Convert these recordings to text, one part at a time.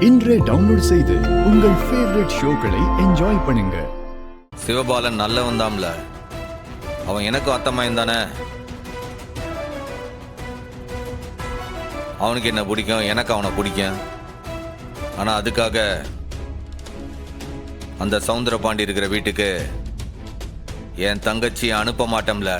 இன்றே டவுன்லோட் செய்து உங்கள் ஃபேவரட் ஷோக்களை என்ஜாய் பண்ணுங்க. சிவபாலன் நல்லவன் தான்ல, அவன் எனக்கும் அத்தமாயின் தானே. அவனுக்கு என்ன பிடிக்கும், எனக்கு அவனை பிடிக்கும். ஆனா அதுக்காக அந்த சவுந்தரபாண்டி இருக்கிற வீட்டுக்கு என் தங்கச்சியை அனுப்ப மாட்டோம்ல.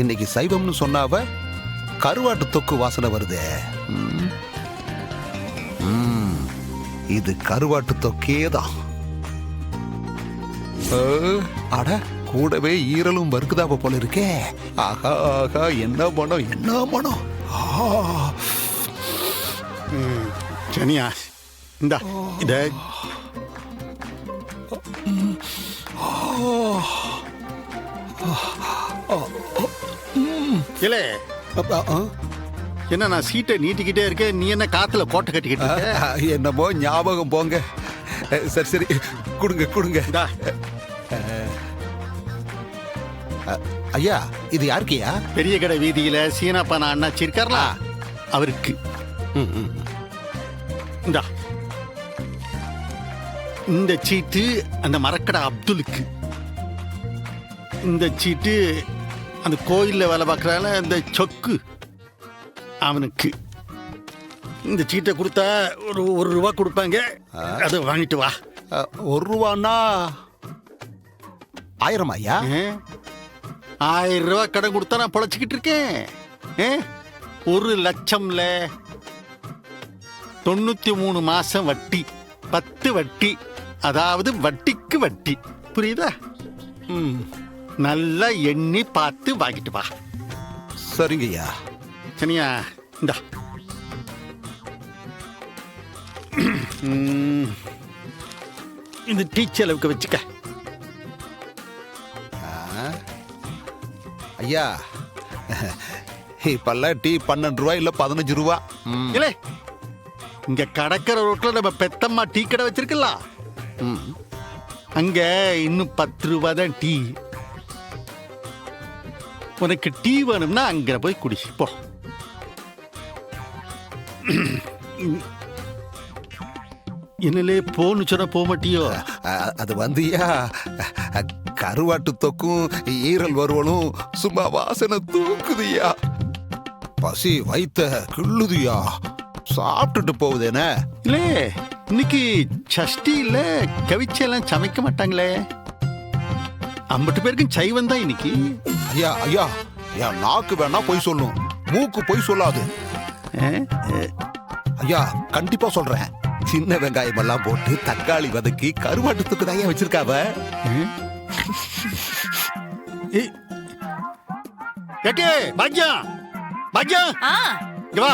இன்னைக்கு சைவம்னு சொன்னாவ கருவாட்டு தொக்கு வாசனை வருதே. இது கருவாட்டு தொக்கே தான். அட கூடவே ஈரலும் வறுக்குதாவ போல இருக்கே. ஆகா ஆகா, என்ன மனம் என்ன மனம். சனியா இந்த இத இல்ல என்ன நான் சீட்டை நீட்டிக்கிட்டே இருக்கேன், நீ என்ன காத்துல கோட்டை கட்டிக்கிட்டு இருக்க? என்னமோ ஞாபகம் போங்க. சரி சரி, கொடுங்க கொடுங்க. ஐயா, இது யாருக்கியா? பெரிய கடை வீதியில சீனாப்பான அண்ணாச்சி இருக்கார்ல, அவருக்கு. இந்தா இந்த சீட்டு அந்த மரக்கடை அப்துலுக்கு. இந்த சீட்டு அந்த கோயில்ல வேலை பார்க்கறால இந்த சொக்கு அவனுக்கு. இந்த சீட்டை கொடுத்தா ஒரு ரூபா கொடுப்பாங்க, அதை வாங்கிட்டு வா. 1 ரூபான்னா 1000 ஐயா? 1000 ரூபா கடன் கொடுத்தா நான் பொழைச்சிக்கிட்டு இருக்கேன். 1 லட்சம்ல 93 மாசம் வட்டி, 10 வட்டி, அதாவது வட்டிக்கு வட்டி. புரியுதா? நல்லா எண்ணி பார்த்து வாங்கிட்டு வா. சரிங்கய்யா. சனியா இந்தா. இந்த டீ செலவுக்கு வச்சுக்க. ஐயா, இப்பெல்லாம் டீ 12 ரூபா இல்ல 15 ரூபா. இல்ல, இங்க கடற்கரை ரோட்ல நம்ம பெத்தம்மா டீ கடை வச்சிருக்கல, அங்க இன்னும் 10 ரூபா தான் டீ. உனக்கு டீ வேணும்னா அங்க போய் குடி போ. என்னலே போன்னு சொன்னா போக மாட்டியோ? அது வந்துயா, கருவாட்டு தொக்கும் ஈரல் வறுவலும் சும்மா வாசனை தூக்குதுயா. பசி வைத்த கிள்ளுதுயா, சாப்பிட்டுட்டு போகுதேன. இல்லே, இன்னைக்கு சஷ்டி இல்ல, கவிச்செல்லாம் சமைக்க மாட்டாங்களே. 50 பேருக்கும் சைவம் தான் இன்னைக்கு. ஐயா ஐயா, என் நாக்கு வேணா பொய் சொல்லும், மூக்கு பொய் சொல்லாது. ஐயா கண்டிப்பா சொல்றேன், சின்ன வெங்காயம் எல்லாம் போட்டு தக்காளி வதக்கி கருவாட்டுத்துக்கு தான் வச்சிருக்காவ. பாக்யம் பாக்யம், வா.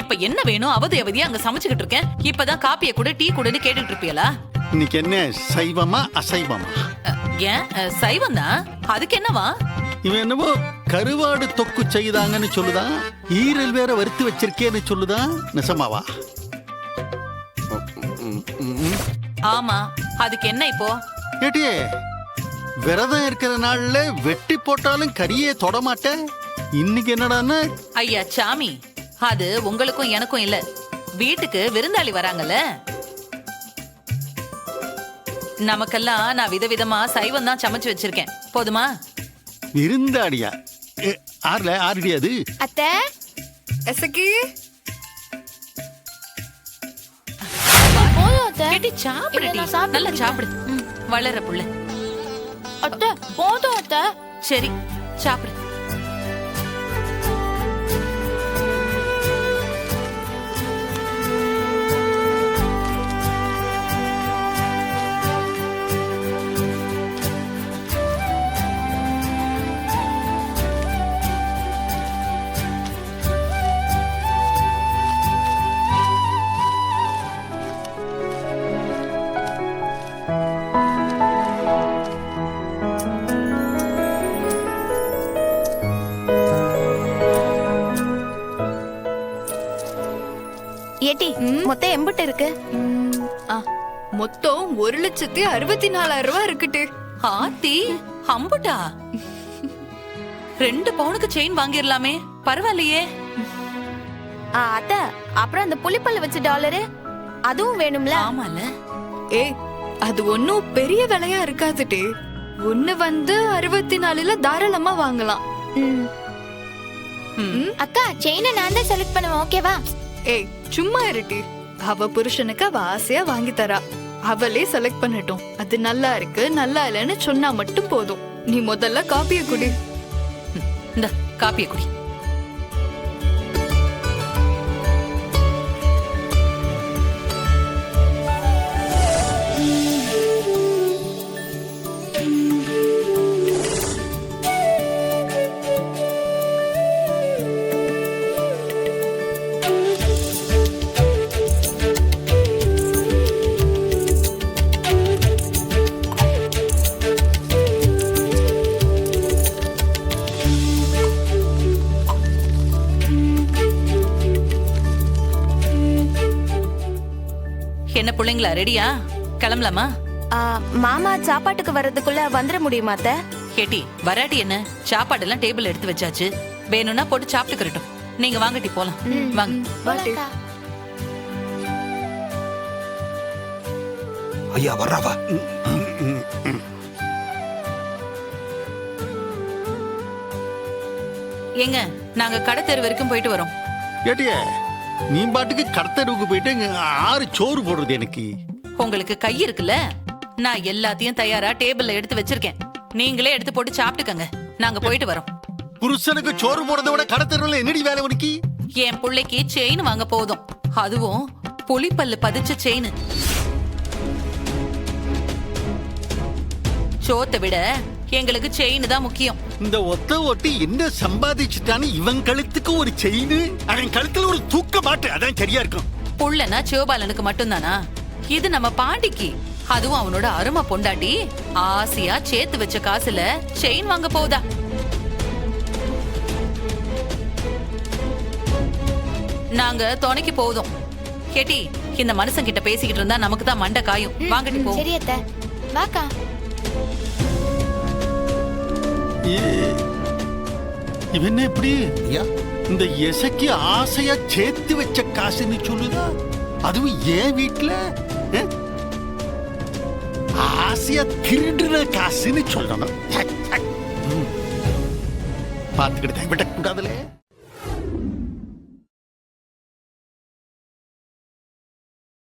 இப்ப என்ன வேணும்? அவதி அவதியா அங்க சமைச்சுக்கிட்டு இருக்கேன். இப்பதான் காப்பிய கூட டீ கூடன்னு கேட்டுட்டு இருப்பியலா? இன்னைக்கு என்ன சைவமா அசைவமா? ஏன் சைவம் தான், அதுக்கு என்னவா? இவன் என்னவோ கருவாடு தொக்கு செய்தாங்கன்னு சொல்லுதான், ஈரல் வேற வறுத்து வச்சிருக்கேன்னு சொல்லுதான். நெசமாவா? ஆமா, அதுக்கு என்ன இப்போ? ஏட்டியே, விரதம் இருக்கிற நாள்ல வெட்டி போட்டாலும் கரியே தொட மாட்டேன். இன்னைக்கு என்னடான்னு? ஐயா சாமி, அது உங்களுக்கும் எனக்கும் இல்ல, வீட்டுக்கு விருந்தாளி வராங்கல்ல, நமக்கெல்லாம் நான் விதவிதமா சைவம் தான் சமைச்சு வச்சிருக்கேன். போதுமா? விருந்தாடியா? ஆறுடி அது? அத்தை எசக்கி போதும் அத்தை. கேட்டி சாப்பிடுடி, நல்லா சாப்பிடு, வளர புள்ள. அத்தை போதும் அத்தை. சரி சாப்பிடு. ஏட்டி மொத்தம் எம்புட்டு இருக்கு? மொத்தம் 1,64,000 ரூபாய் இருக்குட்டு. ஆத்தி அம்புட்டா 2 பவுனுக்கு செயின் வாங்கிடலாமே, பரவாயில்லையே. அத்தை, அப்புறம் அந்த புலிப்பல்ல வச்ச டாலரு அதுவும் வேணும்ல? ஆமால. ஏய், அது ஒன்னும் பெரிய விலையா இருக்காதுட்டு. ஒண்ணு வந்து 64ல தாராளமா வாங்கலாம். அக்கா, செயினை நான் தான் செலக்ட் பண்ணுவேன், ஓகேவா? ஏய், சும்மா இருட்டி. அவ புருஷனுக்கு அவ ஆசையா வாங்கி தரா. அவளே செலக்ட் பண்ணட்டும். அது நல்லா இருக்கு நல்லா இல்லைன்னு சொன்னா மட்டும் போதும். நீ முதல்ல காப்பிய குடி. இந்த காப்பியை குடி. என்ன பிள்ளைங்களா, ரெடியா? கிளம்பலாமா? மாமா சாப்பாட்டுக்கு வர்றதுக்குள்ள வந்துட முடியுமா அத்தை? கேட்டி, வராட்டி என்ன, சாப்பாடு எல்லாம் டேபிள் எடுத்து வச்சாச்சு. வேணும்னா போட்டு சாப்பிட்டுக்கிறட்டும். நீங்க வாங்கட்டி போலாம். வாங்க. போலாம்க்கா. ஐயா வர்றாவா? ஏங்க, நாங்க கடை தெரு வரைக்கும் போயிட்டு வரோம். ஏட்டிய நீ பாட்டுக்கு கடத்தருவுக்கு போயிட்டு இங்க 6 சோறு போடுறது எனக்கு. உங்களுக்கு கை இருக்குல்ல, நான் எல்லாத்தையும் தயாரா டேபிள்ல எடுத்து வச்சிருக்கேன். நீங்களே எடுத்து போட்டு சாப்பிட்டுக்கங்க. நாங்க போயிட்டு வரோம். புருஷனுக்கு சோறு போடுறத விட கடத்தருவுல என்னடி வேலை உனக்கு? என் பிள்ளைக்கு செயின் வாங்க போதும், அதுவும் புலிப்பல்லு பதிச்ச செயின். சோத்தை விட எங்களுக்கு செயின் தான் முக்கியம். இந்த ஒத்த ஒட்டி என்ன சம்பாதிச்சுட்டான்னு இவன் கழுத்துக்கு ஒரு செயின், அவன் கழுத்துல ஒரு தூக்க மாட்டு, அதான் சரியா இருக்கும். புள்ளனா சிவபாலனுக்கு மட்டும்தானா? இது நம்ம பாண்டிக்கு. அதுவும் அவனோட அருமை பொண்டாட்டி ஆசையா சேர்த்து வச்ச காசுல செயின் வாங்க போகுதா? நாங்க துணைக்கு போதும். கேட்டி, இந்த மனுஷன் கிட்ட பேசிக்கிட்டு இருந்தா நமக்கு தான் மண்டை காயும். வாங்கட்டி போ. சரி அத்தை, வாக்கா. இவன் எப்படி ஐயா இந்த எசைக்கு ஆசையா சேர்த்து வச்ச காசுன்னு சொல்லுதா? அதுவும் ஏன் வீட்டுல ஆசையா திருடுற காசுன்னு சொல்லணும். பாத்துக்கிட்டு விடக்கூடாதுல.